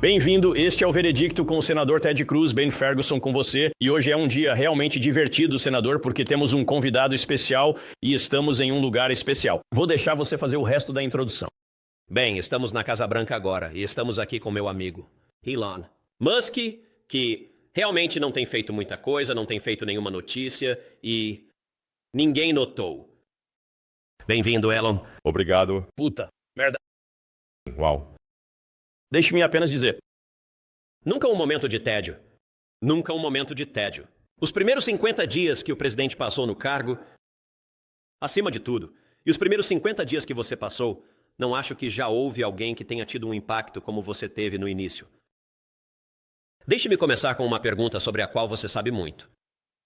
Bem-vindo, este é o Veredicto com o senador Ted Cruz, Ben Ferguson com você. E hoje é um dia realmente divertido, senador, porque temos um convidado especial e estamos em um lugar especial. Vou deixar você fazer o resto da introdução. Bem, estamos na Casa Branca agora e estamos aqui com meu amigo, Elon Musk, que realmente não tem feito muita coisa, não tem feito nenhuma notícia e ninguém notou. Bem-vindo, Elon. Obrigado. Puta, merda. Uau. Deixe-me apenas dizer. Nunca um momento de tédio. Nunca um momento de tédio. Os primeiros 50 dias que o presidente passou no cargo, acima de tudo, e os primeiros 50 dias que você passou, não acho que já houve alguém que tenha tido um impacto como você teve no início. Deixe-me começar com uma pergunta sobre a qual você sabe muito.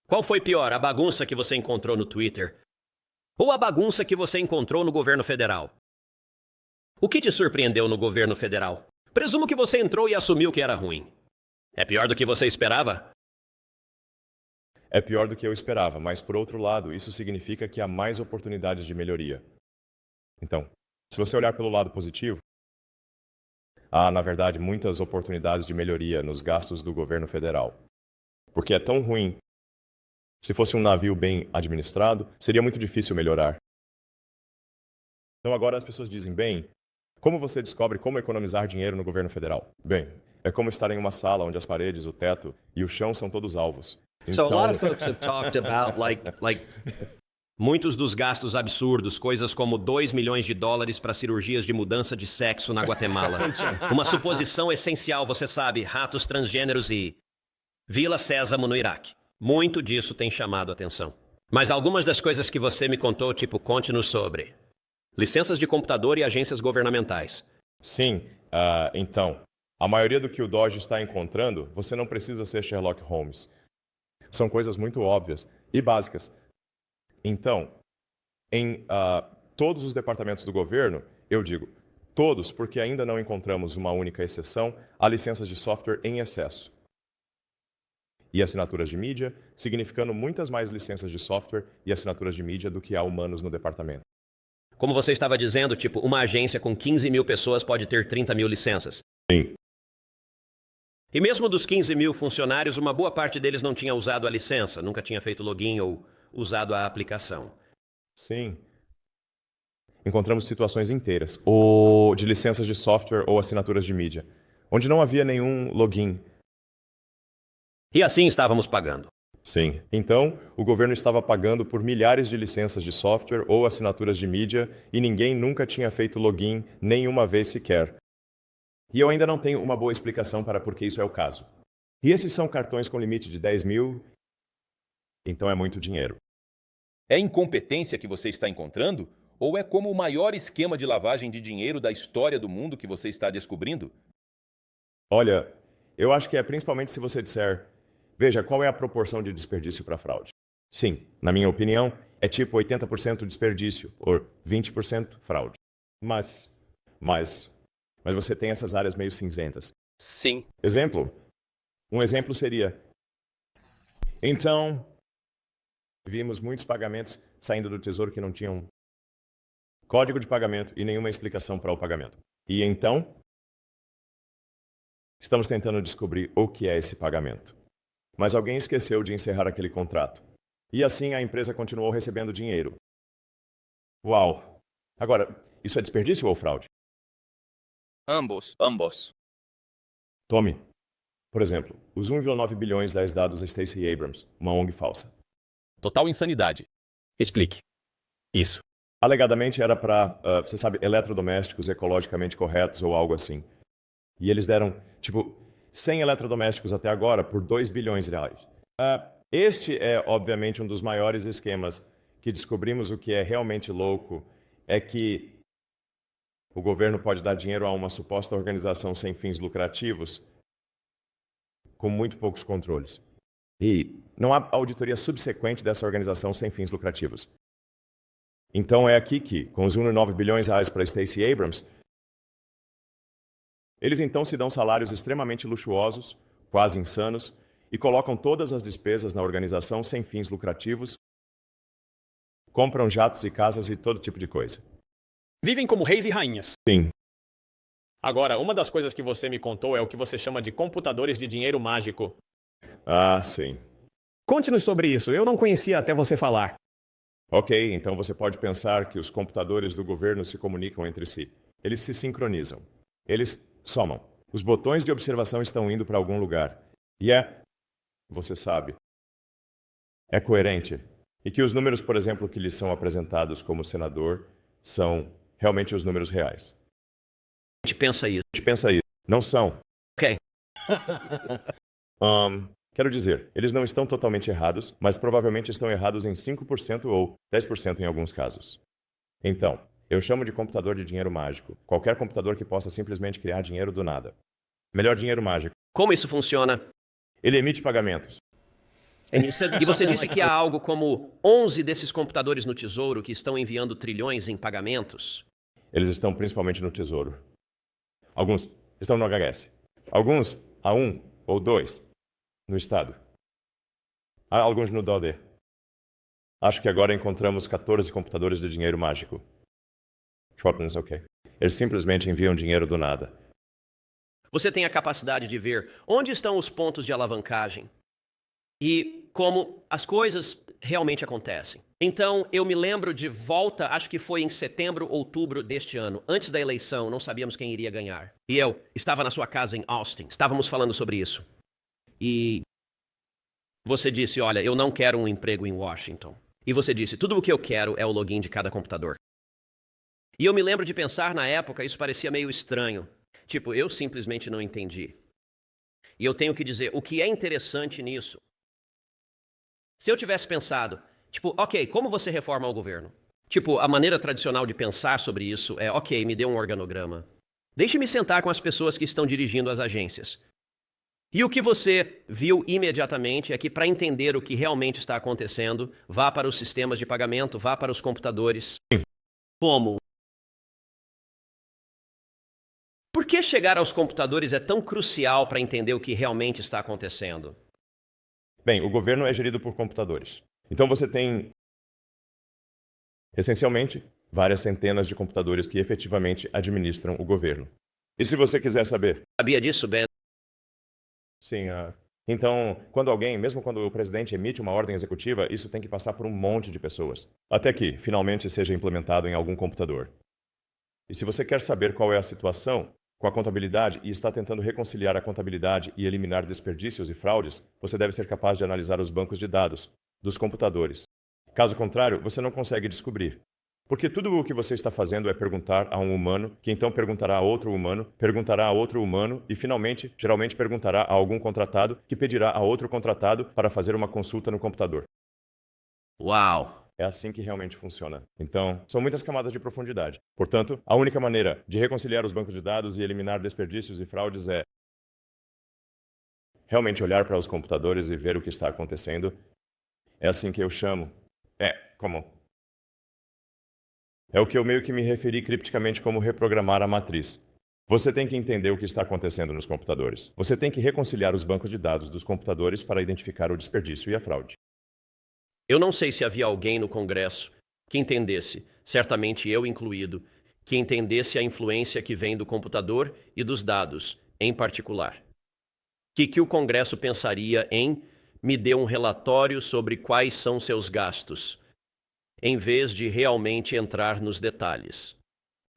Qual foi pior, a bagunça que você encontrou no Twitter ou a bagunça que você encontrou no governo federal? O que te surpreendeu no governo federal? Presumo que você entrou e assumiu que era ruim. É pior do que você esperava? É pior do que eu esperava, mas por outro lado, isso significa que há mais oportunidades de melhoria. Então, se você olhar pelo lado positivo, há, na verdade, muitas oportunidades de melhoria nos gastos do governo federal. Porque é tão ruim. Se fosse um navio bem administrado, seria muito difícil melhorar. Então agora as pessoas dizem, bem, como você descobre como economizar dinheiro no governo federal? Bem, é como estar em uma sala onde as paredes, o teto e o chão são todos alvos. So a lot of folks have talked about muitos dos gastos absurdos, coisas como 2 milhões de dólares para cirurgias de mudança de sexo na Guatemala. Uma suposição essencial, você sabe, ratos transgêneros e Vila Sésamo no Iraque. Muito disso tem chamado a atenção. Mas algumas das coisas que você me contou, tipo, conte-nos sobre licenças de computador e agências governamentais. Sim, então, a maioria do que o Dodge está encontrando, você não precisa ser Sherlock Holmes. São coisas muito óbvias e básicas. Então, em todos os departamentos do governo, eu digo todos, porque ainda não encontramos uma única exceção a licenças de software em excesso. E assinaturas de mídia, significando muitas mais licenças de software e assinaturas de mídia do que há humanos no departamento. Como você estava dizendo, tipo, uma agência com 15 mil pessoas pode ter 30 mil licenças. Sim. E mesmo dos 15 mil funcionários, uma boa parte deles não tinha usado a licença, nunca tinha feito login ou usado a aplicação. Sim. Encontramos situações inteiras, ou de licenças de software ou assinaturas de mídia, onde não havia nenhum login. E assim estávamos pagando. Sim. Então, o governo estava pagando por milhares de licenças de software ou assinaturas de mídia e ninguém nunca tinha feito login nenhuma vez sequer. E eu ainda não tenho uma boa explicação para por que isso é o caso. E esses são cartões com limite de 10 mil, então é muito dinheiro. É incompetência que você está encontrando? Ou é como o maior esquema de lavagem de dinheiro da história do mundo que você está descobrindo? Olha, eu acho que é principalmente se você disser, veja, qual é a proporção de desperdício para fraude? Sim, na minha opinião, é tipo 80% desperdício, ou 20% fraude. Mas você tem essas áreas meio cinzentas. Sim. Um exemplo seria, então, vimos muitos pagamentos saindo do Tesouro que não tinham código de pagamento e nenhuma explicação para o pagamento. E então, estamos tentando descobrir o que é esse pagamento. Mas alguém esqueceu de encerrar aquele contrato. E assim a empresa continuou recebendo dinheiro. Uau! Agora, isso é desperdício ou fraude? Ambos. Tome, por exemplo, os 1,9 bilhões dados a Stacey Abrams, uma ONG falsa. Total insanidade. Explique. Isso. Alegadamente era para, você sabe, eletrodomésticos ecologicamente corretos ou algo assim. E eles deram, 100 eletrodomésticos até agora por 2 bilhões de reais. Este é, obviamente, um dos maiores esquemas que descobrimos. O que é realmente louco é que o governo pode dar dinheiro a uma suposta organização sem fins lucrativos com muito poucos controles. E não há auditoria subsequente dessa organização sem fins lucrativos. Então é aqui que, com os 1,9 bilhões de reais para Stacey Abrams, eles então se dão salários extremamente luxuosos, quase insanos, e colocam todas as despesas na organização sem fins lucrativos, compram jatos e casas e todo tipo de coisa. Vivem como reis e rainhas. Sim. Agora, uma das coisas que você me contou é o que você chama de computadores de dinheiro mágico. Ah, sim. Conte-nos sobre isso, eu não conhecia até você falar. Ok, então você pode pensar que os computadores do governo se comunicam entre si. Eles se sincronizam. Eles somam. Os botões de observação estão indo para algum lugar. E você sabe, é coerente. E que os números, por exemplo, que lhes são apresentados como senador, são realmente os números reais. A gente pensa isso. A gente pensa isso. Não são. Ok. Quero dizer, eles não estão totalmente errados, mas provavelmente estão errados em 5% ou 10% em alguns casos. Então, eu chamo de computador de dinheiro mágico. Qualquer computador que possa simplesmente criar dinheiro do nada. Melhor dinheiro mágico. Como isso funciona? Ele emite pagamentos. E você disse que há algo como 11 desses computadores no Tesouro que estão enviando trilhões em pagamentos? Eles estão principalmente no Tesouro. Alguns estão no HS. Alguns há 1 ou 2 no Estado. Há alguns no DoD. Acho que agora encontramos 14 computadores de dinheiro mágico. Shortens, ok. Eles simplesmente enviam dinheiro do nada. Você tem a capacidade de ver onde estão os pontos de alavancagem e como as coisas realmente acontecem. Então, eu me lembro de volta, acho que foi em setembro, outubro deste ano. Antes da eleição, não sabíamos quem iria ganhar. E eu estava na sua casa em Austin. Estávamos falando sobre isso. E você disse, olha, eu não quero um emprego em Washington. E você disse, tudo o que eu quero é o login de cada computador. E eu me lembro de pensar na época, isso parecia meio estranho. Tipo, eu simplesmente não entendi. E eu tenho que dizer, o que é interessante nisso? Se eu tivesse pensado, tipo, ok, como você reforma o governo? Tipo, a maneira tradicional de pensar sobre isso é, ok, me dê um organograma. Deixe-me sentar com as pessoas que estão dirigindo as agências. E o que você viu imediatamente é que, para entender o que realmente está acontecendo, vá para os sistemas de pagamento, vá para os computadores. Como? Por que chegar aos computadores é tão crucial para entender o que realmente está acontecendo? Bem, o governo é gerido por computadores. Então você tem, essencialmente, várias centenas de computadores que efetivamente administram o governo. E se você quiser saber... Sabia disso, Ben? Sim, então, quando alguém, mesmo quando o presidente emite uma ordem executiva, isso tem que passar por um monte de pessoas, até que, finalmente, seja implementado em algum computador. E se você quer saber qual é a situação com a contabilidade e está tentando reconciliar a contabilidade e eliminar desperdícios e fraudes, você deve ser capaz de analisar os bancos de dados dos computadores. Caso contrário, você não consegue descobrir. Porque tudo o que você está fazendo é perguntar a um humano, que então perguntará a outro humano e, finalmente, geralmente perguntará a algum contratado, que pedirá a outro contratado para fazer uma consulta no computador. Uau! É assim que realmente funciona. Então, são muitas camadas de profundidade. Portanto, a única maneira de reconciliar os bancos de dados e eliminar desperdícios e fraudes é realmente olhar para os computadores e ver o que está acontecendo. É assim que eu chamo. É o que eu meio que me referi cripticamente como reprogramar a matriz. Você tem que entender o que está acontecendo nos computadores. Você tem que reconciliar os bancos de dados dos computadores para identificar o desperdício e a fraude. Eu não sei se havia alguém no Congresso que entendesse, certamente eu incluído, que entendesse a influência que vem do computador e dos dados, em particular. Que o Congresso pensaria em me dê um relatório sobre quais são seus gastos, em vez de realmente entrar nos detalhes.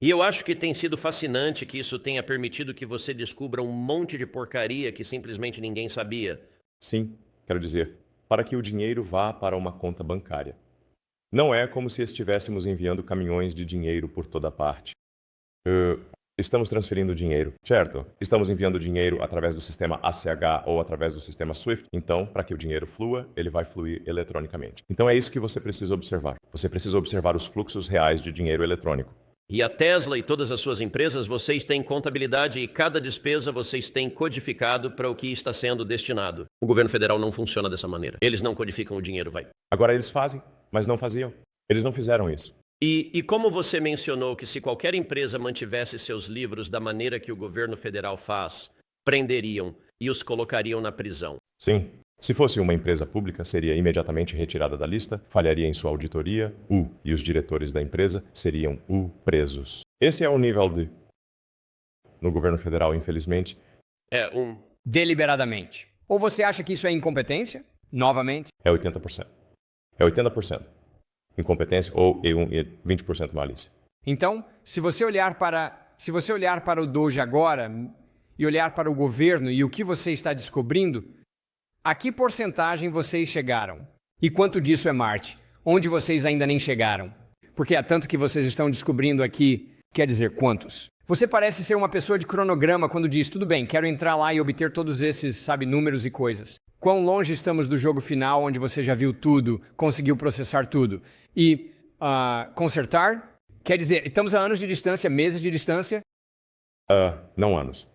E eu acho que tem sido fascinante que isso tenha permitido que você descubra um monte de porcaria que simplesmente ninguém sabia. Sim, quero dizer, para que o dinheiro vá para uma conta bancária. Não é como se estivéssemos enviando caminhões de dinheiro por toda parte. Estamos transferindo dinheiro, certo? Estamos enviando dinheiro através do sistema ACH ou através do sistema SWIFT. Então, para que o dinheiro flua, ele vai fluir eletronicamente. Então é isso que você precisa observar. Você precisa observar os fluxos reais de dinheiro eletrônico. E a Tesla e todas as suas empresas, vocês têm contabilidade e cada despesa vocês têm codificado para o que está sendo destinado. O governo federal não funciona dessa maneira. Eles não codificam o dinheiro, vai. Agora eles fazem, mas não faziam. Eles não fizeram isso. E como você mencionou que se qualquer empresa mantivesse seus livros da maneira que o governo federal faz, prenderiam e os colocariam na prisão. Sim. Se fosse uma empresa pública, seria imediatamente retirada da lista, falharia em sua auditoria, e os diretores da empresa seriam presos. Esse é o nível de no governo federal, infelizmente. Deliberadamente. Ou você acha que isso é incompetência? Novamente? É 80%. É 80% incompetência ou 20% malícia. Então, se você olhar para o Doge agora e olhar para o governo e o que você está descobrindo, a que porcentagem vocês chegaram? E quanto disso é Marte? Onde vocês ainda nem chegaram? Porque há tanto que vocês estão descobrindo aqui, quer dizer, quantos? Você parece ser uma pessoa de cronograma quando diz, tudo bem, quero entrar lá e obter todos esses, números e coisas. Quão longe estamos do jogo final, onde você já viu tudo, conseguiu processar tudo? E consertar? Quer dizer, estamos a anos de distância, meses de distância? Não anos.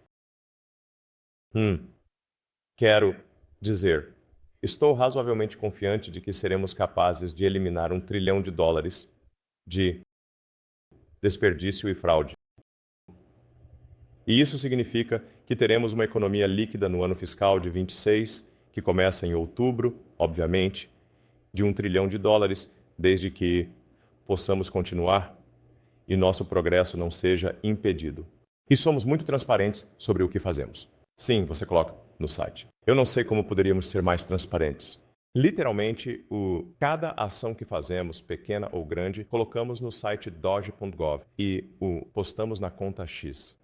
Quero dizer, estou razoavelmente confiante de que seremos capazes de eliminar $1 trilhão de desperdício e fraude. E isso significa que teremos uma economia líquida no ano fiscal de 26, que começa em outubro, obviamente, de $1 trilhão, desde que possamos continuar e nosso progresso não seja impedido. E somos muito transparentes sobre o que fazemos. Sim, você coloca no site. Eu não sei como poderíamos ser mais transparentes. Literalmente, cada ação que fazemos, pequena ou grande, colocamos no site doge.gov e postamos na conta X.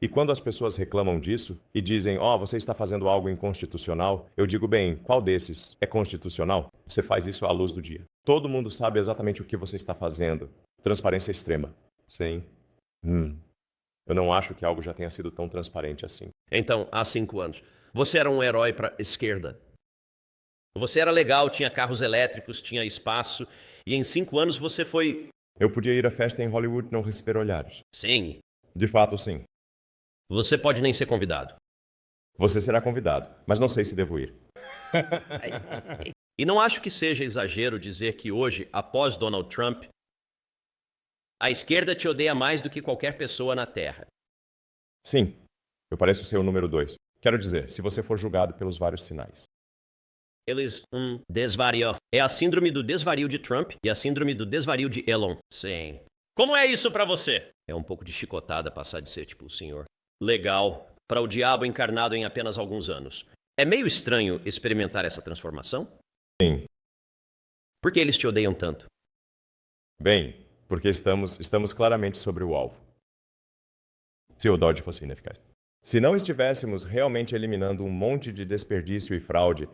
E quando as pessoas reclamam disso e dizem, você está fazendo algo inconstitucional, eu digo, bem, qual desses é constitucional? Você faz isso à luz do dia. Todo mundo sabe exatamente o que você está fazendo. Transparência extrema. Sim. Eu não acho que algo já tenha sido tão transparente assim. Então, há 5 anos, você era um herói para a esquerda. Você era legal, tinha carros elétricos, tinha espaço, e em 5 anos você foi... Eu podia ir à festa em Hollywood e não receber olhares. Sim. De fato, sim. Você pode nem ser convidado. Você será convidado, mas não sei se devo ir. E não acho que seja exagero dizer que hoje, após Donald Trump, a esquerda te odeia mais do que qualquer pessoa na Terra. Sim, eu pareço ser o número 2. Quero dizer, se você for julgado pelos vários sinais. Eles desvariam. É a síndrome do desvario de Trump e a síndrome do desvario de Elon. Sim. Como é isso pra você? É um pouco de chicotada passar de ser tipo o senhor. Legal. Para o diabo encarnado em apenas alguns anos. É meio estranho experimentar essa transformação? Sim. Por que eles te odeiam tanto? Bem, porque estamos claramente sobre o alvo. Se o Dodge fosse ineficaz. Se não estivéssemos realmente eliminando um monte de desperdício e fraude,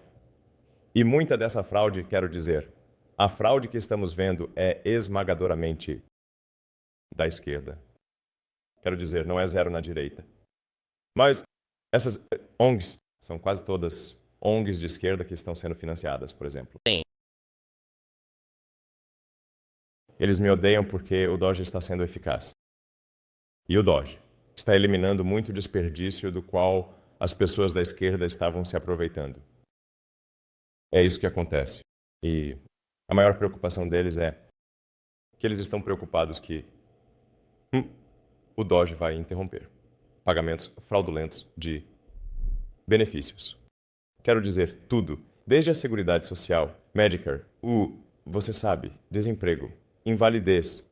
e muita dessa fraude, quero dizer, a fraude que estamos vendo é esmagadoramente da esquerda. Quero dizer, não é zero na direita. Mas essas ONGs são quase todas ONGs de esquerda que estão sendo financiadas, por exemplo. Sim. Eles me odeiam porque o Doge está sendo eficaz. E o Doge está eliminando muito desperdício do qual as pessoas da esquerda estavam se aproveitando. É isso que acontece. E a maior preocupação deles é que eles estão preocupados que o Doge vai interromper pagamentos fraudulentos de benefícios. Quero dizer, tudo, desde a Seguridade Social, Medicare, você sabe, desemprego, invalidez,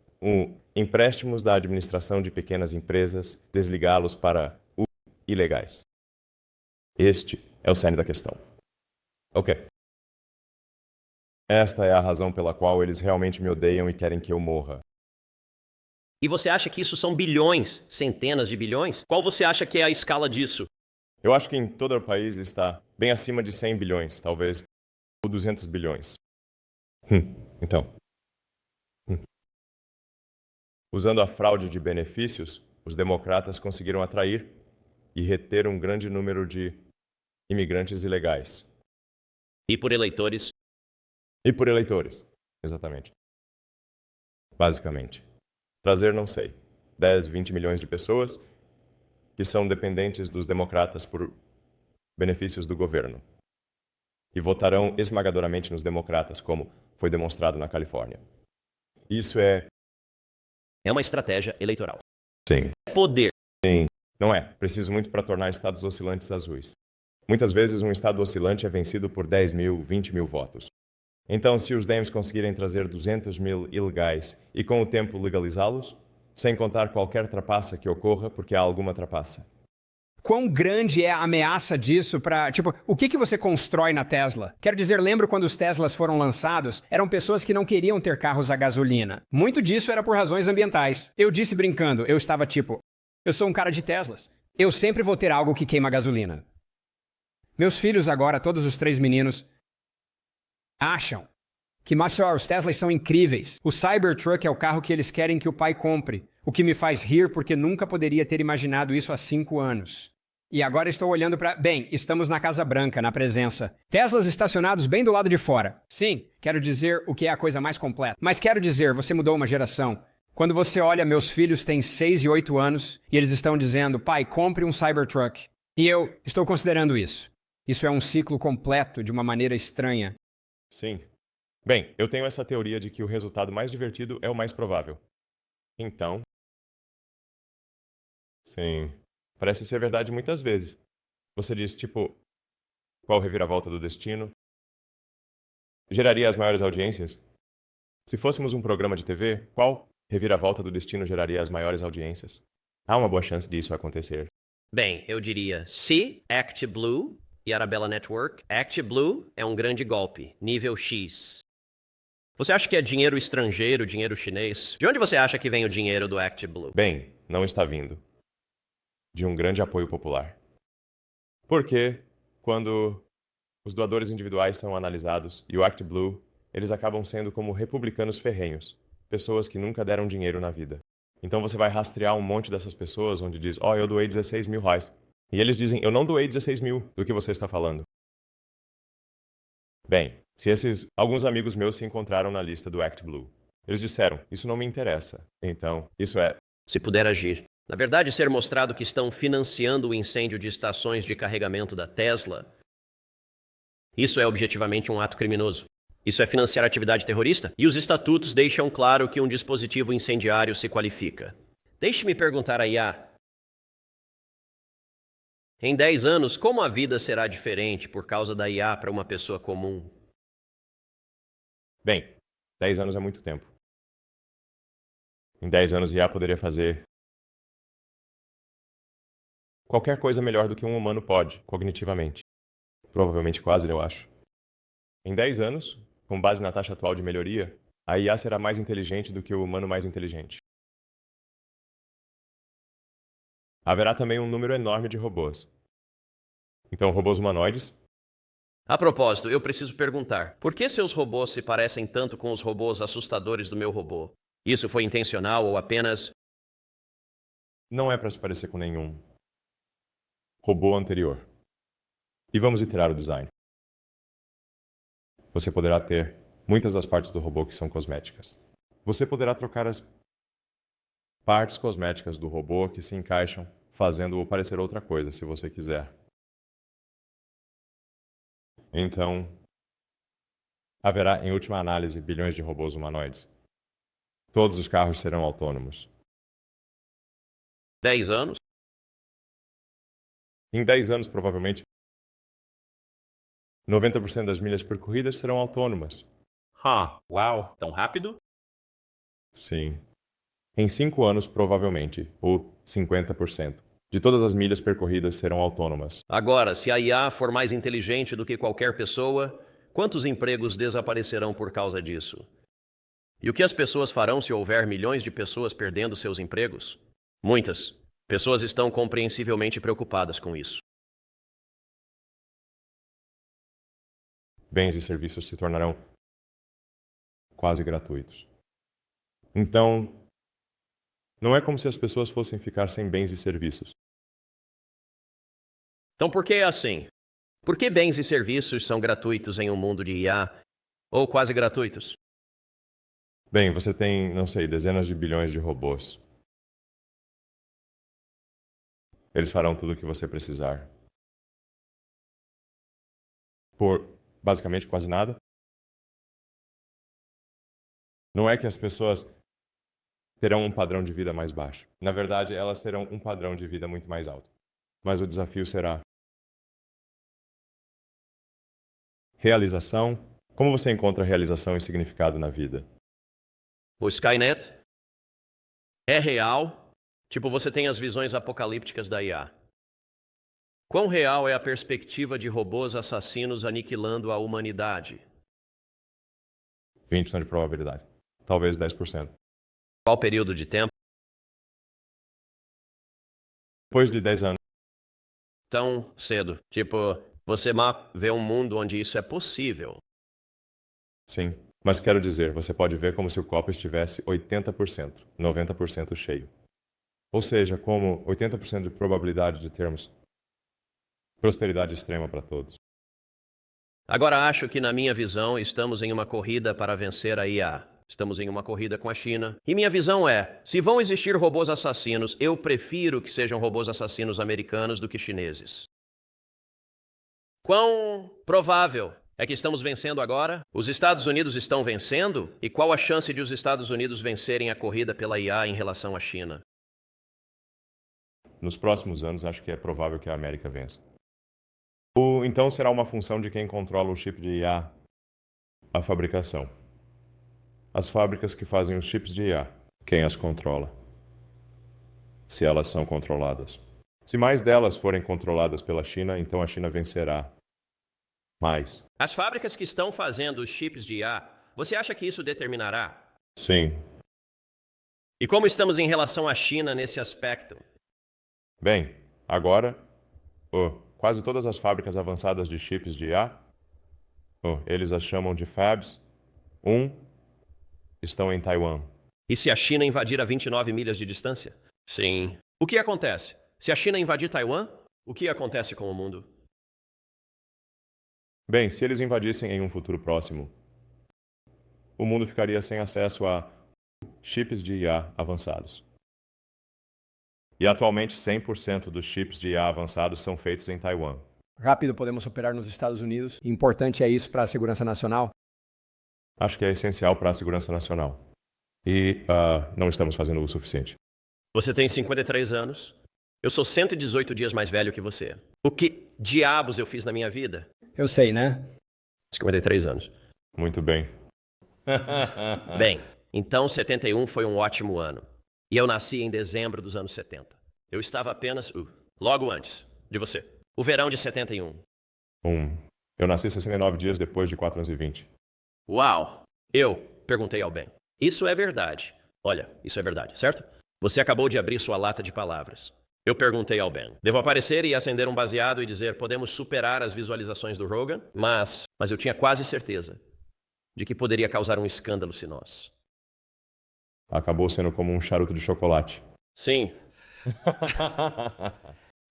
empréstimos da administração de pequenas empresas, desligá-los para ilegais. Este é o cerne da questão. Ok. Esta é a razão pela qual eles realmente me odeiam e querem que eu morra. E você acha que isso são bilhões, centenas de bilhões? Qual você acha que é a escala disso? Eu acho que em todo o país está bem acima de 100 bilhões, talvez, ou 200 bilhões. Então. Usando a fraude de benefícios, os democratas conseguiram atrair e reter um grande número de imigrantes ilegais. E por eleitores? E por eleitores, exatamente. Basicamente. Trazer, não sei, 10, 20 milhões de pessoas que são dependentes dos democratas por benefícios do governo. E votarão esmagadoramente nos democratas, como foi demonstrado na Califórnia. Isso é uma estratégia eleitoral. Sim. Poder. Sim. Não é. Preciso muito para tornar estados oscilantes azuis. Muitas vezes um estado oscilante é vencido por 10 mil, 20 mil votos. Então, se os Dems conseguirem trazer 200 mil ilegais e com o tempo legalizá-los, sem contar qualquer trapaça que ocorra, porque há alguma trapaça. Quão grande é a ameaça disso para... Tipo, o que você constrói na Tesla? Quero dizer, lembro quando os Teslas foram lançados, eram pessoas que não queriam ter carros a gasolina. Muito disso era por razões ambientais. Eu disse brincando, eu estava tipo, eu sou um cara de Teslas. Eu sempre vou ter algo que queima gasolina. Meus filhos agora, todos os 3 meninos, acham que, mas só, os Teslas são incríveis. O Cybertruck é o carro que eles querem que o pai compre. O que me faz rir porque nunca poderia ter imaginado isso há 5 anos. E agora estou olhando para... Bem, estamos na Casa Branca, na presença. Teslas estacionados bem do lado de fora. Sim, quero dizer o que é a coisa mais completa. Mas quero dizer, você mudou uma geração. Quando você olha, meus filhos têm 6 e 8 anos e eles estão dizendo, pai, compre um Cybertruck. E eu estou considerando isso. Isso é um ciclo completo de uma maneira estranha. Sim. Bem, eu tenho essa teoria de que o resultado mais divertido é o mais provável. Então... Sim. Parece ser verdade muitas vezes. Você diz, tipo, qual reviravolta do destino geraria as maiores audiências? Se fôssemos um programa de TV, qual reviravolta do destino geraria as maiores audiências? Há uma boa chance disso acontecer. Bem, eu diria, se ActBlue e Arabella Network, ActBlue é um grande golpe, nível X. Você acha que é dinheiro estrangeiro, dinheiro chinês? De onde você acha que vem o dinheiro do ActBlue? Bem, não está vindo de um grande apoio popular. Porque, quando os doadores individuais são analisados e o ActBlue, eles acabam sendo como republicanos ferrenhos, pessoas que nunca deram dinheiro na vida. Então você vai rastrear um monte dessas pessoas onde diz, eu doei 16 mil reais. E eles dizem, eu não doei 16 mil, do que você está falando. Bem, se alguns amigos meus se encontraram na lista do ActBlue, eles disseram, isso não me interessa. Então, isso é... Se puder agir. Na verdade, ser mostrado que estão financiando o incêndio de estações de carregamento da Tesla, isso é objetivamente um ato criminoso. Isso é financiar atividade terrorista? E os estatutos deixam claro que um dispositivo incendiário se qualifica. Deixe-me perguntar a IA. Em 10 anos, como a vida será diferente por causa da IA para uma pessoa comum? Bem, 10 anos é muito tempo. Em 10 anos, IA poderia fazer qualquer coisa melhor do que um humano pode, cognitivamente. Provavelmente quase, eu acho. Em 10 anos, com base na taxa atual de melhoria, a IA será mais inteligente do que o humano mais inteligente. Haverá também um número enorme de robôs. Então, robôs humanoides. A propósito, eu preciso perguntar, por que seus robôs se parecem tanto com os robôs assustadores do meu robô? Isso foi intencional ou apenas... Não é para se parecer com nenhum robô anterior. E vamos iterar o design. Você poderá ter muitas das partes do robô que são cosméticas. Você poderá trocar as partes cosméticas do robô que se encaixam, fazendo-o parecer outra coisa, se você quiser. Então, haverá, em última análise, bilhões de robôs humanoides. Todos os carros serão autônomos. 10 anos? Em 10 anos, provavelmente, 90% das milhas percorridas serão autônomas. Uau, tão rápido? Sim. Em 5 anos, provavelmente, ou 50%, de todas as milhas percorridas serão autônomas. Agora, se a IA for mais inteligente do que qualquer pessoa, quantos empregos desaparecerão por causa disso? E o que as pessoas farão se houver milhões de pessoas perdendo seus empregos? Muitas. Pessoas estão compreensivelmente preocupadas com isso. Bens e serviços se tornarão quase gratuitos. Então, não é como se as pessoas fossem ficar sem bens e serviços. Então por que é assim? Por que bens e serviços são gratuitos em um mundo de IA? Ou quase gratuitos? Bem, você tem, não sei, dezenas de bilhões de robôs. Eles farão tudo o que você precisar. Por basicamente quase nada. Não é que as pessoas terão um padrão de vida mais baixo. Na verdade, elas terão um padrão de vida muito mais alto. Mas o desafio será realização. Como você encontra realização e significado na vida? O Skynet? É real? Tipo, você tem as visões apocalípticas da IA. Quão real é a perspectiva de robôs assassinos aniquilando a humanidade? 20% de probabilidade. Talvez 10%. Qual período de tempo? Depois de 10 anos. Tão cedo. Tipo, você vê um mundo onde isso é possível. Sim. Mas quero dizer, você pode ver como se o copo estivesse 80%, 90% cheio. Ou seja, como 80% de probabilidade de termos prosperidade extrema para todos. Agora acho que, na minha visão, estamos em uma corrida para vencer a IA. Estamos em uma corrida com a China. E minha visão é, se vão existir robôs assassinos, eu prefiro que sejam robôs assassinos americanos do que chineses. Quão provável é que estamos vencendo agora? Os Estados Unidos estão vencendo? E qual a chance de os Estados Unidos vencerem a corrida pela IA em relação à China? Nos próximos anos, acho que é provável que a América vença. Então será uma função de quem controla o chip de IA, a fabricação. As fábricas que fazem os chips de IA, quem as controla? Se elas são controladas. Se mais delas forem controladas pela China, então a China vencerá. Mais. As fábricas que estão fazendo os chips de IA, você acha que isso determinará? Sim. E como estamos em relação à China nesse aspecto? Bem, agora, quase todas as fábricas avançadas de chips de IA, eles as chamam de fabs, estão em Taiwan. E se a China invadir a 29 milhas de distância? Sim. O que acontece? Se a China invadir Taiwan, o que acontece com o mundo? Bem, se eles invadissem em um futuro próximo, o mundo ficaria sem acesso a chips de IA avançados. E atualmente 100% dos chips de IA avançados são feitos em Taiwan. Rápido podemos operar nos Estados Unidos. Importante é isso para a segurança nacional? Acho que é essencial para a segurança nacional. E não estamos fazendo o suficiente. Você tem 53 anos. Eu sou 118 dias mais velho que você. O que diabos eu fiz na minha vida? Eu sei, né? 53 anos. Muito bem. Bem, então 71 foi um ótimo ano. E eu nasci em dezembro dos anos 70. Eu estava apenas logo antes de você. O verão de 71. Eu nasci 69 dias depois de 4 anos e 20. Uau! Eu perguntei ao Ben. Isso é verdade. Olha, isso é verdade, certo? Você acabou de abrir sua lata de palavras. Eu perguntei ao Ben. Devo aparecer e acender um baseado e dizer, podemos superar as visualizações do Rogan? Mas eu tinha quase certeza de que poderia causar um escândalo se nós. Acabou sendo como um charuto de chocolate. Sim.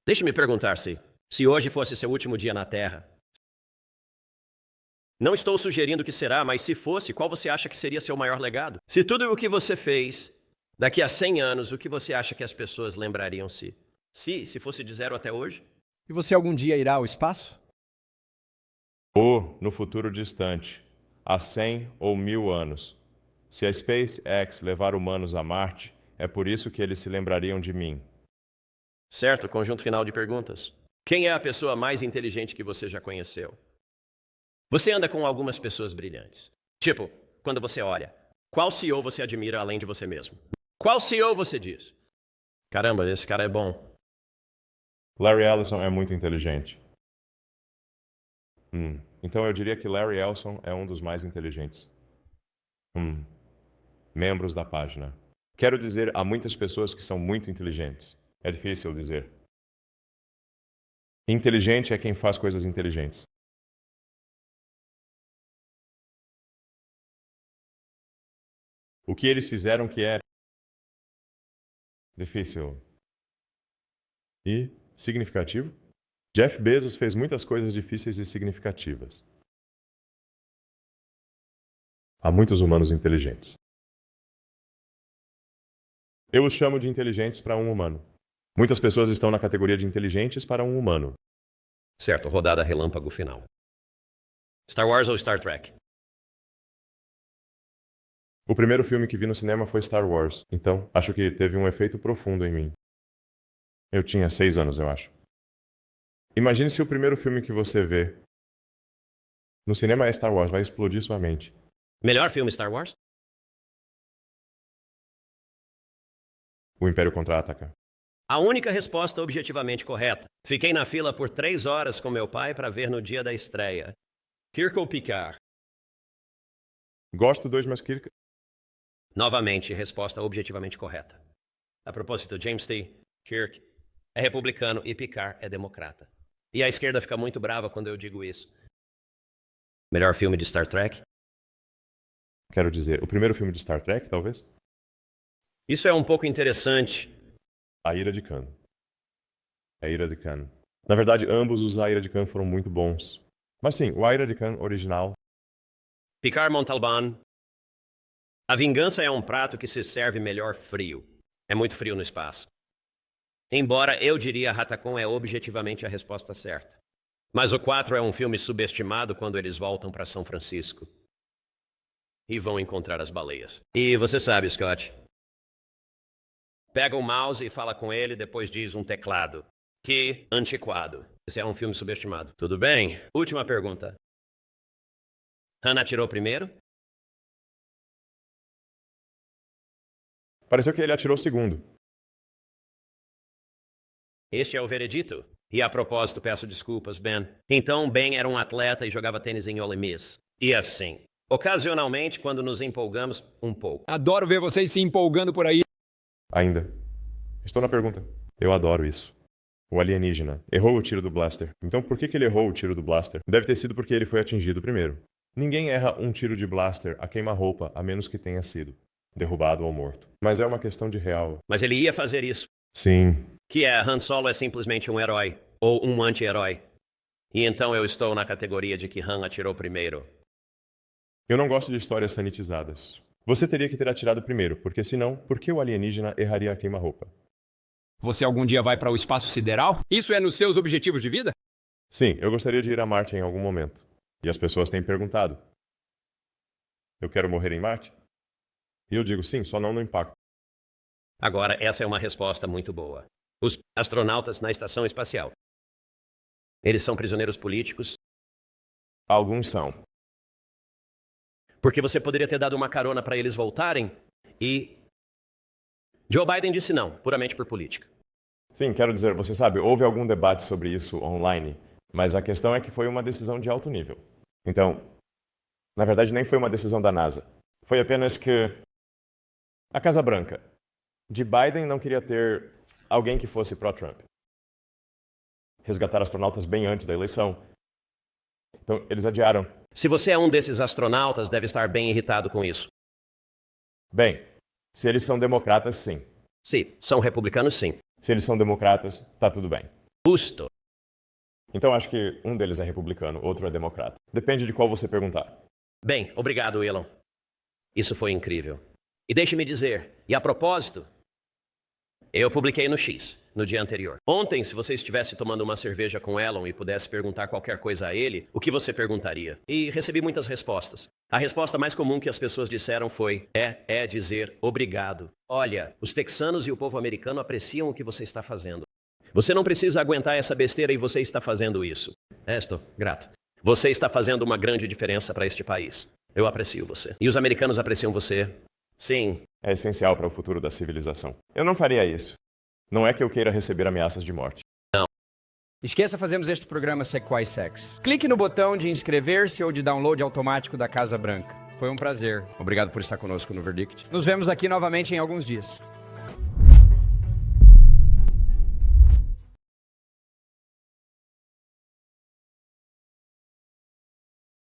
Deixe-me perguntar se hoje fosse seu último dia na Terra. Não estou sugerindo que será, mas se fosse, qual você acha que seria seu maior legado? Se tudo o que você fez, daqui a 100 anos, o que você acha que as pessoas lembrariam-se? Se fosse de 0 até hoje? E você algum dia irá ao espaço? Ou no futuro distante, há 100 ou 1000 anos. Se a SpaceX levar humanos a Marte, é por isso que eles se lembrariam de mim. Certo, conjunto final de perguntas. Quem é a pessoa mais inteligente que você já conheceu? Você anda com algumas pessoas brilhantes. Tipo, quando você olha, qual CEO você admira além de você mesmo? Qual CEO você diz? Caramba, esse cara é bom. Larry Ellison é muito inteligente. Então eu diria que Larry Ellison é um dos mais inteligentes. Membros da página. Quero dizer, há muitas pessoas que são muito inteligentes. É difícil dizer. Inteligente é quem faz coisas inteligentes. O que eles fizeram que é difícil e significativo? Jeff Bezos fez muitas coisas difíceis e significativas. Há muitos humanos inteligentes. Eu os chamo de inteligentes para um humano. Muitas pessoas estão na categoria de inteligentes para um humano. Certo, rodada relâmpago final. Star Wars ou Star Trek? O primeiro filme que vi no cinema foi Star Wars, então acho que teve um efeito profundo em mim. Eu tinha 6 anos, eu acho. Imagine se o primeiro filme que você vê no cinema é Star Wars, vai explodir sua mente. Melhor filme Star Wars? O Império Contra-Ataca. A única resposta objetivamente correta. Fiquei na fila por 3 horas com meu pai para ver no dia da estreia. Kirk ou Picard? Gosto dos, mas Kirk... Novamente, resposta objetivamente correta. A propósito, James T. Kirk é republicano e Picard é democrata. E a esquerda fica muito brava quando eu digo isso. Melhor filme de Star Trek? Quero dizer, o primeiro filme de Star Trek, talvez? Isso é um pouco interessante. A Ira de Khan. A Ira de Khan. Na verdade, ambos os A Ira de Khan foram muito bons. Mas sim, o A Ira de Khan original. Picard Montalban. A vingança é um prato que se serve melhor frio. É muito frio no espaço. Embora eu diria Ratacon é objetivamente a resposta certa. Mas o 4 é um filme subestimado quando eles voltam para São Francisco. E vão encontrar as baleias. E você sabe, Scott. Pega o mouse e fala com ele, depois diz um teclado. Que antiquado. Esse é um filme subestimado. Tudo bem? Última pergunta. Han atirou primeiro? Pareceu que ele atirou segundo. Este é o veredito. E a propósito, peço desculpas, Ben. Então, Ben era um atleta e jogava tênis em Ole Miss. E assim, ocasionalmente, quando nos empolgamos um pouco. Adoro ver vocês se empolgando por aí. Ainda. Estou na pergunta. Eu adoro isso. O alienígena errou o tiro do blaster. Então por que ele errou o tiro do blaster? Deve ter sido porque ele foi atingido primeiro. Ninguém erra um tiro de blaster a queima-roupa a menos que tenha sido derrubado ou morto. Mas é uma questão de real. Mas ele ia fazer isso. Sim. Que é, Han Solo é simplesmente um herói. Ou um anti-herói. E então eu estou na categoria de que Han atirou primeiro. Eu não gosto de histórias sanitizadas. Você teria que ter atirado primeiro, porque senão, por que o alienígena erraria a queima-roupa? Você algum dia vai para o espaço sideral? Isso é nos seus objetivos de vida? Sim, eu gostaria de ir a Marte em algum momento. E as pessoas têm perguntado. Eu quero morrer em Marte? E eu digo sim, só não no impacto. Agora, essa é uma resposta muito boa. Os astronautas na estação espacial. Eles são prisioneiros políticos? Alguns são. Porque você poderia ter dado uma carona para eles voltarem e... Joe Biden disse não, puramente por política. Sim, quero dizer, você sabe, houve algum debate sobre isso online, mas a questão é que foi uma decisão de alto nível. Então, na verdade, nem foi uma decisão da NASA. Foi apenas que a Casa Branca de Biden não queria ter alguém que fosse pró-Trump. Resgatar astronautas bem antes da eleição. Então, eles adiaram. Se você é um desses astronautas, deve estar bem irritado com isso. Bem, se eles são democratas, sim. Sim, são republicanos, sim. Se eles são democratas, tá tudo bem. Justo. Então acho que um deles é republicano, outro é democrata. Depende de qual você perguntar. Bem, obrigado, Elon. Isso foi incrível. E deixe-me dizer, e a propósito, eu publiquei no X, no dia anterior. Ontem, se você estivesse tomando uma cerveja com Elon e pudesse perguntar qualquer coisa a ele, o que você perguntaria? E recebi muitas respostas. A resposta mais comum que as pessoas disseram foi, é dizer obrigado. Olha, os texanos e o povo americano apreciam o que você está fazendo. Você não precisa aguentar essa besteira e você está fazendo isso. Estou grato. Você está fazendo uma grande diferença para este país. Eu aprecio você. E os americanos apreciam você. Sim. É essencial para o futuro da civilização. Eu não faria isso. Não é que eu queira receber ameaças de morte. Não. Esqueça, fazemos este programa Sequoia Sex. Clique no botão de inscrever-se ou de download automático da Casa Branca. Foi um prazer. Obrigado por estar conosco no Verdict. Nos vemos aqui novamente em alguns dias.